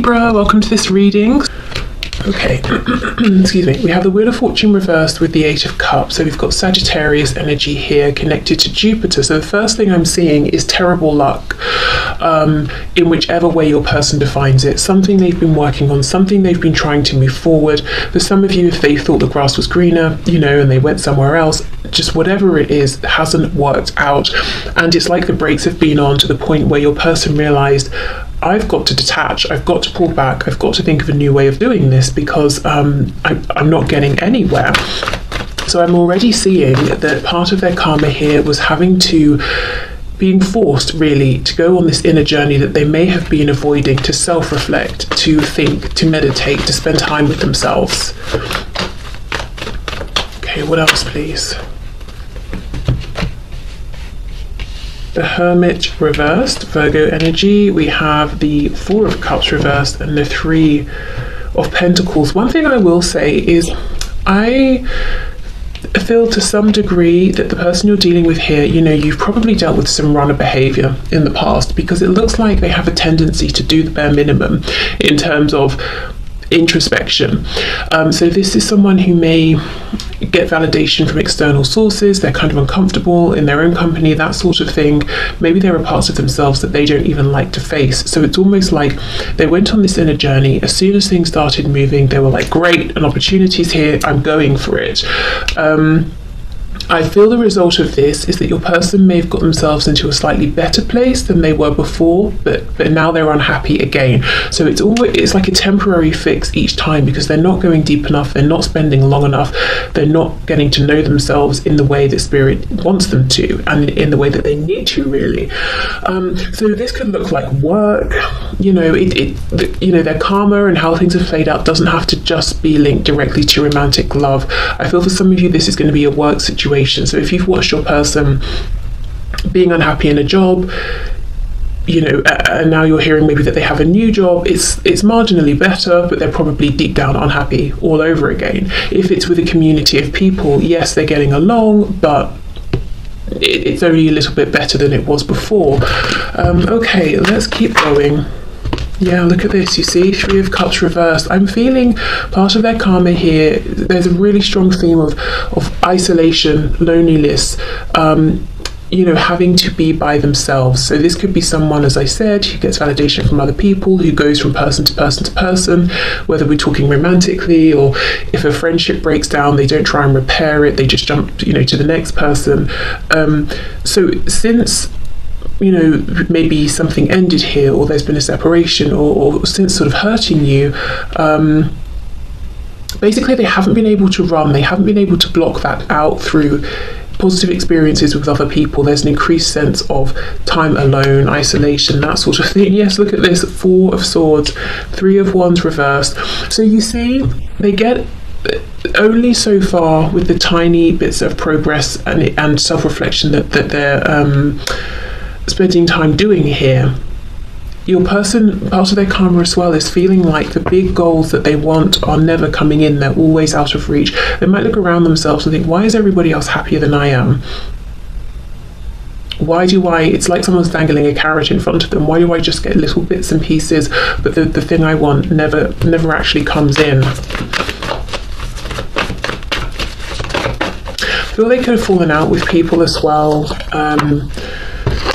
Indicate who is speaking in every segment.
Speaker 1: Libra, welcome to this reading. Okay, excuse me. We have the Wheel of Fortune reversed with the Eight of Cups. So we've got Sagittarius energy here connected to Jupiter. So the first thing I'm seeing is terrible luck in whichever way your person defines it. Something they've been working on, something they've been trying to move forward. For some of you, if they thought the grass was greener, and they went somewhere else, just whatever it is, hasn't worked out. And it's like the brakes have been on to the point where your person realized, I've got to detach, I've got to pull back, I've got to think of a new way of doing this because I'm not getting anywhere. So I'm already seeing that part of their karma here was being forced really to go on this inner journey that they may have been avoiding, to self-reflect, to think, to meditate, to spend time with themselves. Okay, what else please? The Hermit reversed, Virgo energy. We have the Four of Cups reversed and the Three of Pentacles. One thing I will say is I feel to some degree that the person you're dealing with here, you've probably dealt with some runner behavior in the past, because it looks like they have a tendency to do the bare minimum in terms of introspection. So this is someone who may get validation from external sources. They're kind of uncomfortable in their own company, that sort of thing. Maybe there are parts of themselves that they don't even like to face. So it's almost like they went on this inner journey. As soon as things started moving, they were like, great, an opportunity's here, I'm going for it. I feel the result of this is that your person may have got themselves into a slightly better place than they were before, but now they're unhappy again. So it's like a temporary fix each time, because they're not going deep enough, they're not spending long enough, they're not getting to know themselves in the way that Spirit wants them to, and in the way that they need to, really. So this could look like work. Their karma and how things have played out doesn't have to just be linked directly to romantic love. I feel for some of you this is going to be a work situation. So if you've watched your person being unhappy in a job, and now you're hearing maybe that they have a new job, it's marginally better, but they're probably deep down unhappy all over again. If it's with a community of people, yes, they're getting along, but it's only a little bit better than it was before. Okay, let's keep going. Yeah, look at this, you see, Three of Cups reversed. I'm feeling part of their karma here. There's a really strong theme of isolation, loneliness, having to be by themselves. So this could be someone, as I said, who gets validation from other people, who goes from person to person to person, whether we're talking romantically, or if a friendship breaks down, they don't try and repair it, they just jump, to the next person. So since maybe something ended here, or there's been a separation, or since sort of hurting you, basically they haven't been able to run, they haven't been able to block that out through positive experiences with other people. There's an increased sense of time alone, isolation, that sort of thing. Yes, look at this, Four of Swords, Three of Wands reversed. So you see, they get only so far with the tiny bits of progress and self-reflection that they're spending time doing here. Your person, part of their karma as well, is feeling like the big goals that they want are never coming in, they're always out of reach. They might look around themselves and think, why is everybody else happier than I am? It's like someone's dangling a carrot in front of them. Why do I just get little bits and pieces, but the thing I want never actually comes in? I feel they could have fallen out with people as well.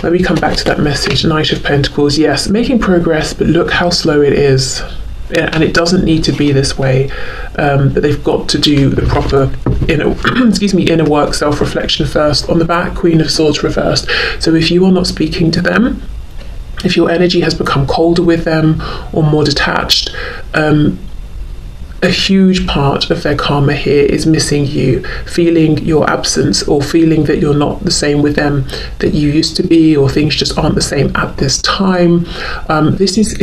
Speaker 1: Let me come back to that message. Knight of Pentacles. Yes, making progress, but look how slow it is. And it doesn't need to be this way. But they've got to do the proper inner work, self-reflection first. On the back, Queen of Swords reversed. So if you are not speaking to them, if your energy has become colder with them or more detached, a huge part of their karma here is missing you, feeling your absence, or feeling that you're not the same with them that you used to be, or things just aren't the same at this time. This is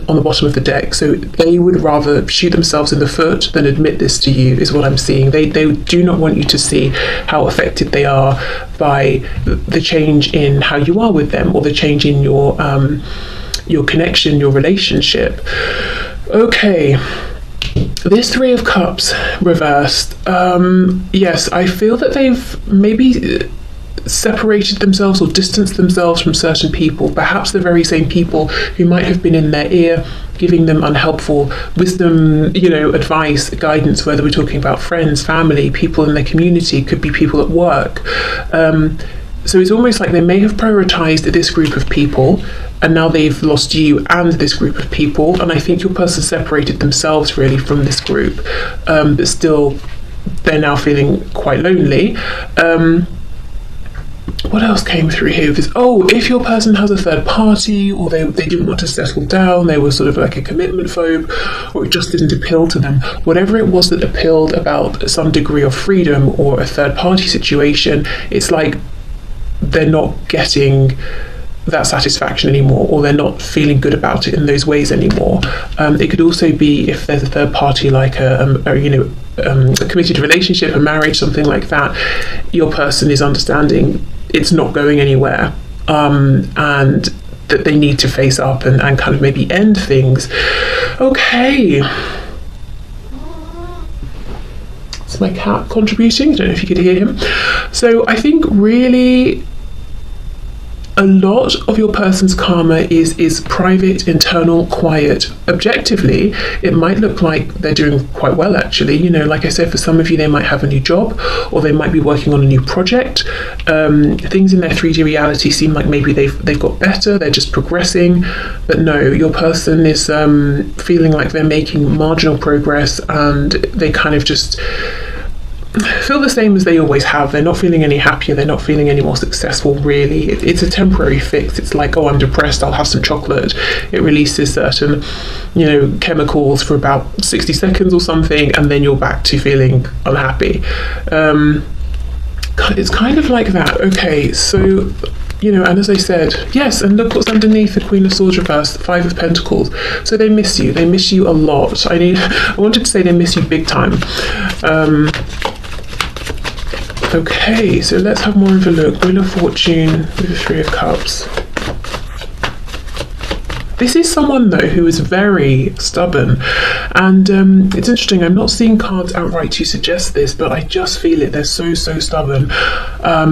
Speaker 1: on the bottom of the deck, so they would rather shoot themselves in the foot than admit this to you, is what I'm seeing. They do not want you to see how affected they are by the change in how you are with them, or the change in your connection, your relationship. Okay. This Three of Cups reversed. Yes, I feel that they've maybe separated themselves or distanced themselves from certain people, perhaps the very same people who might have been in their ear giving them unhelpful wisdom, advice, guidance, whether we're talking about friends, family, people in their community, could be people at work. So it's almost like they may have prioritized this group of people, and now they've lost you and this group of people. And I think your person separated themselves really from this group, but still they're now feeling quite lonely. What else came through here? If your person has a third party, or they didn't want to settle down, they were sort of like a commitment phobe, or it just didn't appeal to them. Whatever it was that appealed about some degree of freedom or a third party situation, it's like they're not getting that satisfaction anymore, or they're not feeling good about it in those ways anymore. It could also be if there's a third party, like a committed relationship, a marriage, something like that. Your person is understanding it's not going anywhere, and that they need to face up and kind of maybe end things. Okay. It's my cat contributing. I don't know if you could hear him. So I think really a lot of your person's karma is private, internal, quiet. Objectively, it might look like they're doing quite well, actually. Like I said, for some of you, they might have a new job, or they might be working on a new project. Things in their 3D reality seem like maybe they've got better, they're just progressing. But no, your person is feeling like they're making marginal progress, and they kind of just feel the same as they always have. They're not feeling any happier, they're not feeling any more successful, really. It's a temporary fix. It's like, I'm depressed, I'll have some chocolate. It releases certain chemicals for about 60 seconds or something, and then you're back to feeling unhappy. It's kind of like that. Okay, so and as I said, yes, and look what's underneath the Queen of Swords reversed, 5 of Pentacles. So they miss you a lot. I wanted to say they miss you big time. Okay, so let's have more of a look. Wheel of Fortune with the 3 of Cups. This is someone, though, who is very stubborn. And it's interesting, I'm not seeing cards outright to suggest this, but I just feel it. They're so stubborn.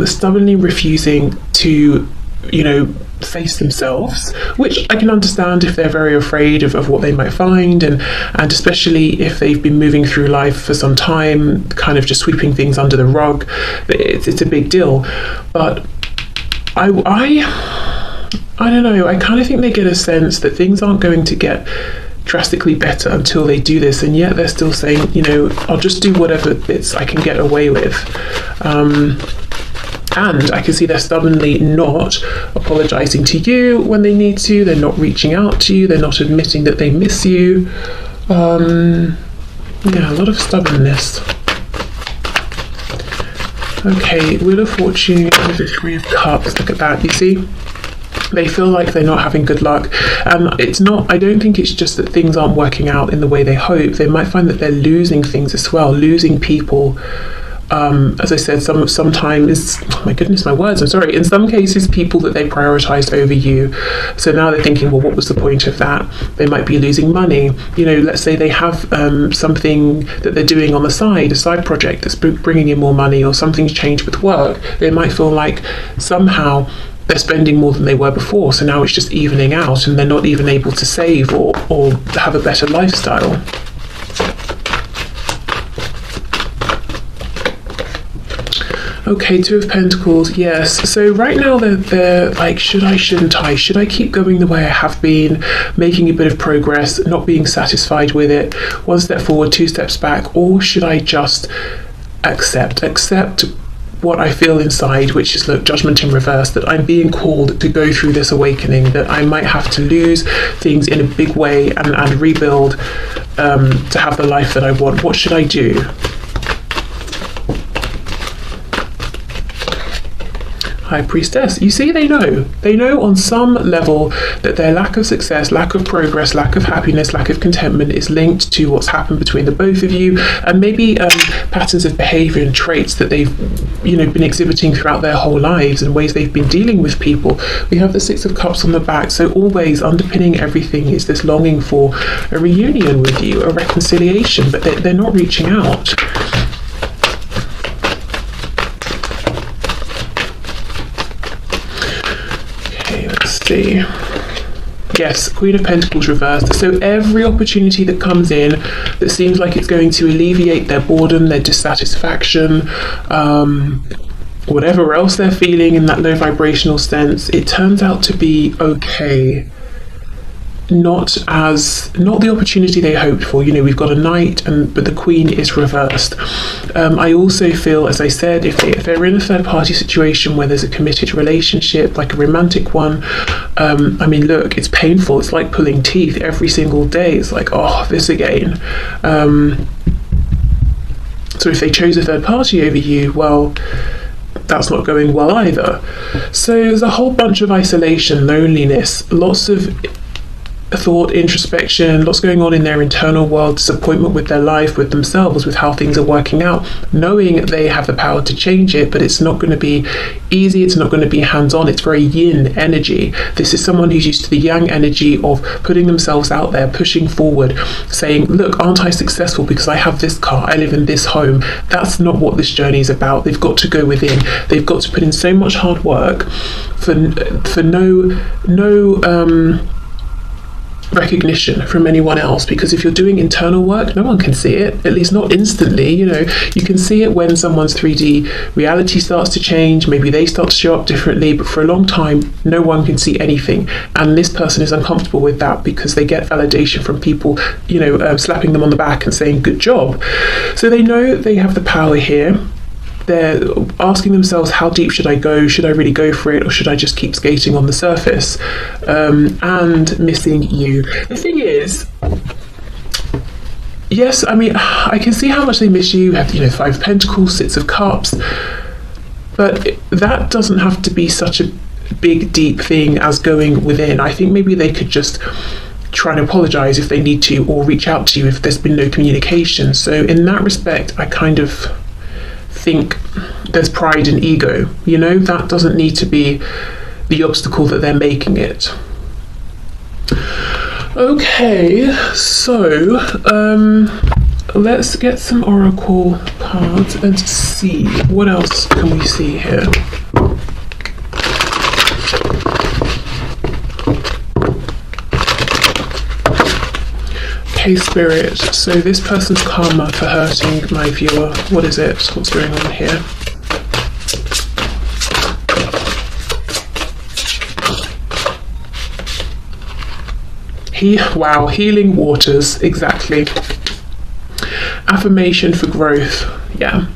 Speaker 1: Stubbornly refusing to, face themselves, which I can understand if they're very afraid of what they might find, and especially if they've been moving through life for some time, kind of just sweeping things under the rug. It's a big deal. But I don't know, I kind of think they get a sense that things aren't going to get drastically better until they do this, and yet they're still saying, I'll just do whatever bits I can get away with. And I can see they're stubbornly not apologising to you when they need to, they're not reaching out to you, they're not admitting that they miss you. A lot of stubbornness. Okay, Wheel of Fortune with the 3 of Cups, look at that, you see? They feel like they're not having good luck. I don't think it's just that things aren't working out in the way they hope. They might find that they're losing things as well, losing people. As I said, sometimes, oh my goodness, my words, I'm sorry, in some cases, people that they prioritised over you. So now they're thinking, well, what was the point of that? They might be losing money. Let's say they have something that they're doing on the side, a side project that's bringing in more money, or something's changed with work. They might feel like somehow they're spending more than they were before, so now it's just evening out, and they're not even able to save or have a better lifestyle. Okay, 2 of Pentacles, yes. So right now they're like, shouldn't I? Should I keep going the way I have been, making a bit of progress, not being satisfied with it, 1 step forward, 2 steps back, or should I just accept what I feel inside, which is, look, Judgment in reverse, that I'm being called to go through this awakening, that I might have to lose things in a big way and rebuild to have the life that I want. What should I do? High Priestess. You see, they know on some level that their lack of success, lack of progress, lack of happiness, lack of contentment is linked to what's happened between the both of you, and maybe patterns of behavior and traits that they've been exhibiting throughout their whole lives, and ways they've been dealing with people. We have the 6 of Cups on the back, so always underpinning everything is this longing for a reunion with you, a reconciliation, but they're not reaching out. see. Yes, Queen of Pentacles reversed. So every opportunity that comes in that seems like it's going to alleviate their boredom, their dissatisfaction, whatever else they're feeling in that low vibrational sense, it turns out to be okay. Not the opportunity they hoped for. You know, we've got a knight, but the queen is reversed. I also feel, as I said, if they're in a third party situation where there's a committed relationship, like a romantic one, I mean, look, it's painful. It's like pulling teeth every single day. It's like, oh, this again. So if they chose a third party over you, well, that's not going well either. So there's a whole bunch of isolation, loneliness, lots of thought, introspection, lots going on in their internal world, disappointment with their life, with themselves, with how things are working out, knowing they have the power to change it, but it's not going to be easy, it's not going to be hands-on. It's very yin energy. This is someone who's used to the yang energy of putting themselves out there, pushing forward, saying, look, aren't I successful because I have this car, I live in this home. That's not what this journey is about. They've got to go within. They've got to put in so much hard work for no recognition from anyone else, because if you're doing internal work, no one can see it, at least not instantly. You know, you can see it when someone's 3D reality starts to change, maybe they start to show up differently, but for a long time no one can see anything, and this person is uncomfortable with that because they get validation from people, you know, slapping them on the back and saying good job. So they know they have the power here. They're asking themselves, how deep should I go? Should I really go for it, or should I just keep skating on the surface? And missing you. The thing is, yes, I mean, I can see how much they miss you. Have, you know, Five of Pentacles, Six of Cups, but that doesn't have to be such a big, deep thing as going within. I think maybe they could just try and apologize if they need to, or reach out to you if there's been no communication. So in that respect, I kind of think there's pride and ego, you know, that doesn't need to be the obstacle that they're making it. Okay, so let's get some oracle cards and see what else can we see here. Spirit, so this person's karma for hurting my viewer. What is it? What's going on here? Wow, healing waters, exactly. Affirmation for growth, yeah.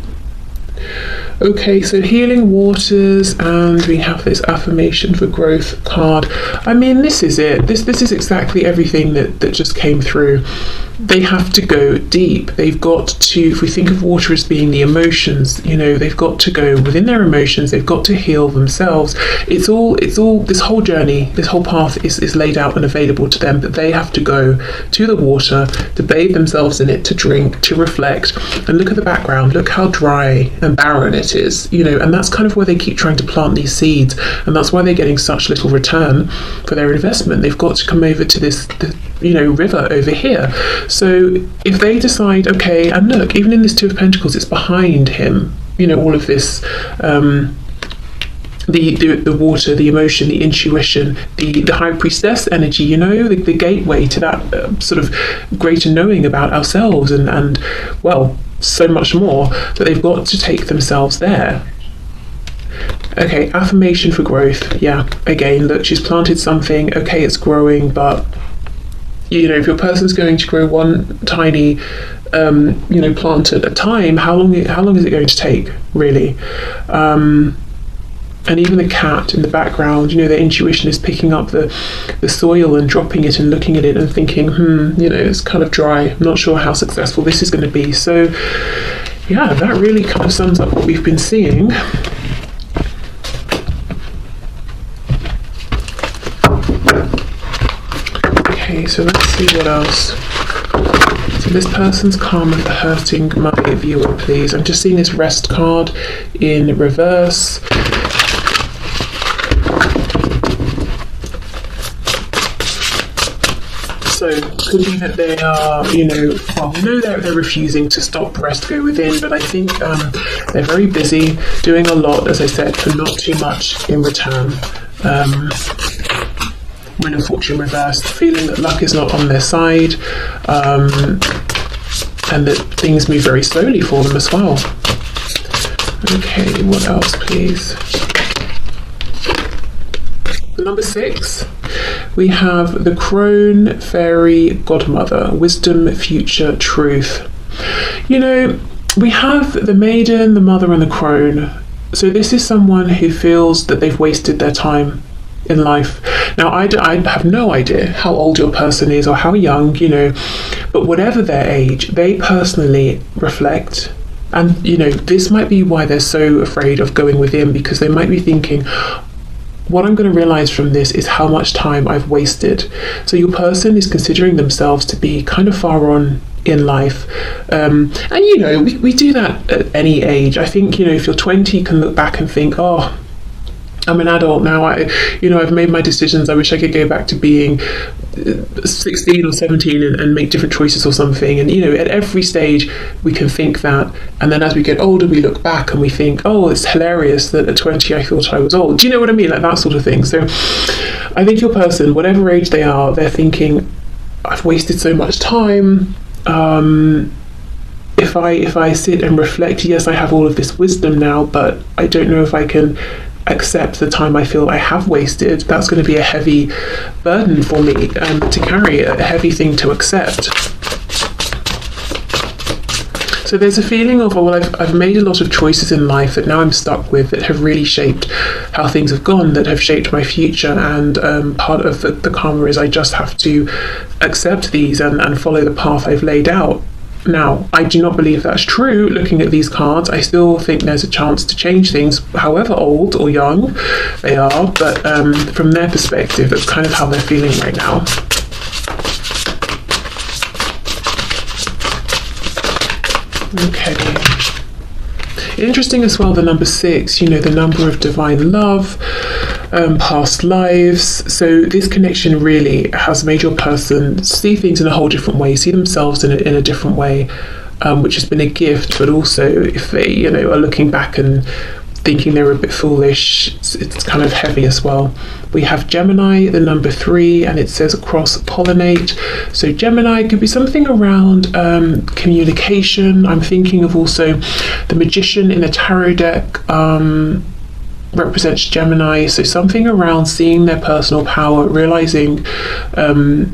Speaker 1: Okay, so healing waters, and we have this affirmation for growth card. I mean, this is it. This is exactly everything that just came through. They have to go deep. They've got to, if we think of water as being the emotions, you know, they've got to go within their emotions. They've got to heal themselves. It's all, this whole journey, this whole path is laid out and available to them, but they have to go to the water, to bathe themselves in it, to drink, to reflect, and look at the background. Look how dry and barren it is, you know, and that's kind of where they keep trying to plant these seeds, and that's why they're getting such little return for their investment. They've got to come over to this, you know, river over here. So if they decide, okay, and look, even in this Two of Pentacles, it's behind him, you know, all of this, the water, the emotion, the intuition, the High Priestess energy, you know, the gateway to that sort of greater knowing about ourselves, and well, so much more, that they've got to take themselves there. Okay, affirmation for growth. Yeah, again, look, she's planted something. Okay, it's growing, but you know, if your person's going to grow one tiny, you know, plant at a time, how long is it going to take, really? And even the cat in the background, you know, their intuition is picking up the soil and dropping it and looking at it and thinking, you know, it's kind of dry. I'm not sure how successful this is going to be. So, yeah, that really kind of sums up what we've been seeing. Okay, so let's see what else. So this person's karma for hurting my viewer, please. I'm just seeing this rest card in reverse. So it could be that they are, you know, well, we know they're refusing to stop rest, go within, but I think they're very busy doing a lot, as I said, for not too much in return. Wheel of Fortune reversed, feeling that luck is not on their side, and that things move very slowly for them as well. Okay, what else, please? Number 6, we have the Crone Fairy Godmother, Wisdom, Future, Truth. You know, we have the Maiden, the Mother, and the Crone. So this is someone who feels that they've wasted their time in life. Now, I have no idea how old your person is or how young, you know, but whatever their age, they personally reflect. And, you know, this might be why they're so afraid of going within, because they might be thinking, what I'm going to realize from this is how much time I've wasted. So your person is considering themselves to be kind of far on in life. And, you know, we do that at any age. I think, you know, if you're 20, you can look back and think, oh, I'm an adult now. I've made my decisions. I wish I could go back to being 16 or 17 and make different choices or something. And, you know, at every stage we can think that. And then as we get older, we look back and we think, oh, it's hilarious that at 20 I thought I was old. Do you know what I mean? Like that sort of thing. So I think your person, whatever age they are, they're thinking, I've wasted so much time. If I sit and reflect, yes, I have all of this wisdom now, but I don't know if I can accept the time I feel I have wasted. That's going to be a heavy burden for me to carry, a heavy thing to accept. So there's a feeling of, well, I've made a lot of choices in life that now I'm stuck with, that have really shaped how things have gone, that have shaped my future, and part of the karma is I just have to accept these and follow the path I've laid out. Now, I do not believe that's true. Looking at these cards, I still think there's a chance to change things, however old or young they are, but from their perspective, that's kind of how they're feeling right now. Okay. Interesting as well, the number 6, you know, the number of divine love, past lives. So this connection really has made your person see things in a whole different way, see themselves in a different way, which has been a gift. But also, if they, you know, are looking back and thinking they're a bit foolish, it's kind of heavy as well. We have Gemini, the number 3, and it says cross-pollinate. So Gemini could be something around communication. I'm thinking of also the Magician in the tarot deck represents Gemini, so something around seeing their personal power, realizing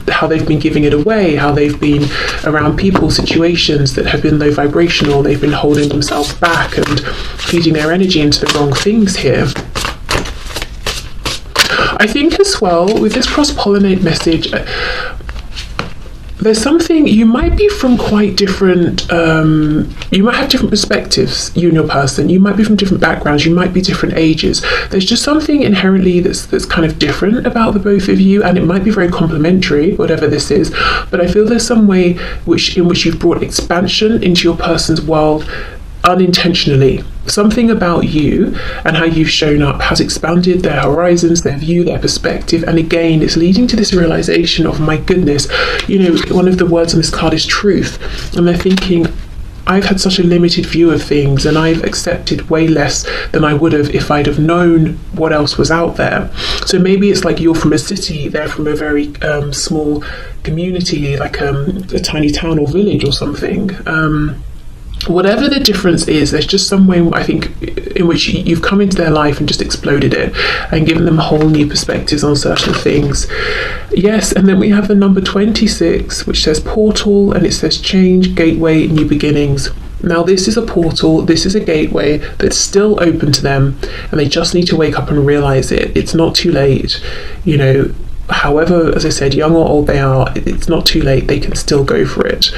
Speaker 1: how they've been giving it away, how they've been around people, situations that have been low vibrational, they've been holding themselves back and feeding their energy into the wrong things here. I think as well with this cross-pollinate message, there's something, you might be from quite different, you might have different perspectives, you and your person, you might be from different backgrounds, you might be different ages. There's just something inherently that's kind of different about the both of you, and it might be very complementary, whatever this is, but I feel there's some way in which you've brought expansion into your person's world unintentionally. Something about you and how you've shown up has expanded their horizons, their view, their perspective, and again it's leading to this realization of, my goodness, you know, one of the words on this card is truth, and they're thinking, I've had such a limited view of things and I've accepted way less than I would have if I'd have known what else was out there. So maybe it's like you're from a city, they're from a very small community, like a tiny town or village or something. Whatever the difference is, there's just some way, I think, in which you've come into their life and just exploded it and given them whole new perspectives on certain things. Yes, and then we have the number 26, which says portal, and it says change, gateway, new beginnings. Now this is a portal, this is a gateway that's still open to them, and they just need to wake up and realize it. It's not too late, you know. However, as I said, young or old they are, it's not too late, they can still go for it.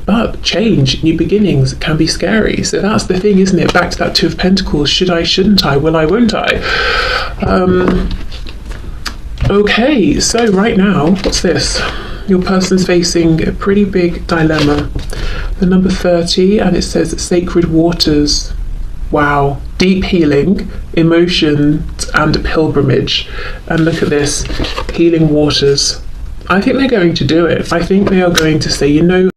Speaker 1: But change, new beginnings can be scary. So that's the thing, isn't it? Back to that Two of Pentacles. Should I, shouldn't I? Will I, won't I? Okay, so right now, what's this? Your person's facing a pretty big dilemma. The number 30, and it says sacred waters. Wow. Deep healing, emotions, and a pilgrimage. And look at this, healing waters. I think they're going to do it. I think they are going to say, you know,